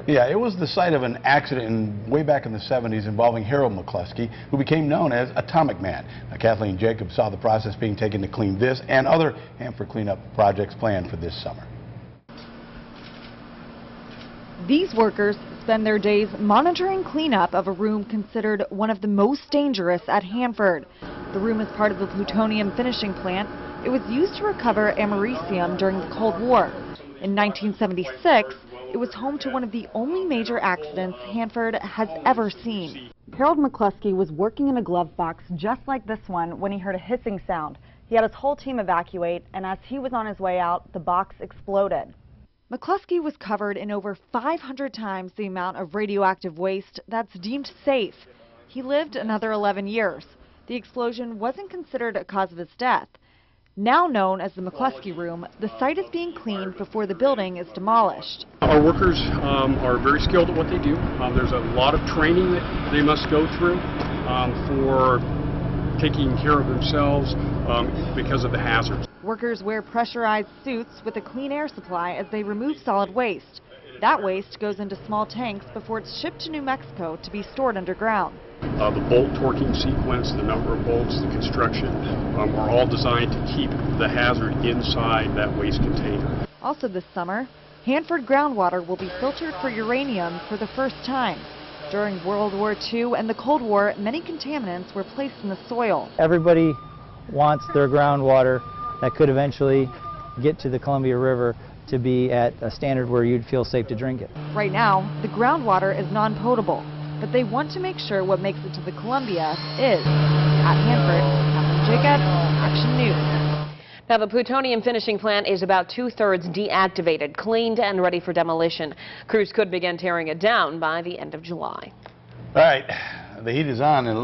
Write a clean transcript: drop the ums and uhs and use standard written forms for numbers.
Yeah, it was the site of an accident way back in the 70s involving Harold McCluskey, who became known as Atomic Man. Now, Kathleen Jacobs saw the process being taken to clean this and other Hanford cleanup projects planned for this summer. These workers spend their days monitoring cleanup of a room considered one of the most dangerous at Hanford. The room is part of the plutonium finishing plant. It was used to recover americium during the Cold War. In 1976, it was home to one of the only major accidents Hanford has ever seen. Harold McCluskey was working in a glove box just like this one when he heard a hissing sound. He had his whole team evacuate, and as he was on his way out, the box exploded. McCluskey was covered in over 500 times the amount of radioactive waste that's deemed safe. He lived another 11 years. The explosion wasn't considered a cause of his death. Now known as the McCluskey Room, the site is being cleaned before the building is demolished. Our workers are very skilled at what they do. There's a lot of training that they must go through for taking care of themselves because of the hazards. Workers wear pressurized suits with a clean air supply as they remove solid waste. That waste goes into small tanks before it's shipped to New Mexico to be stored underground. The bolt torquing sequence, the number of bolts, the construction are all designed to keep the hazard inside that waste container. Also this summer, Hanford groundwater will be filtered for uranium for the first time. During World War II and the Cold War, many contaminants were placed in the soil. Everybody wants their groundwater that could eventually get to the Columbia River to be at a standard where you'd feel safe to drink it. Right now, the groundwater is non-potable, but they want to make sure what makes it to the Columbia is. At Hanford, Kathleen Jacobs, Action News. Now, the plutonium finishing plant is about 2/3 deactivated, cleaned and ready for demolition. Crews could begin tearing it down by the end of July. All right, the heat is on and it looks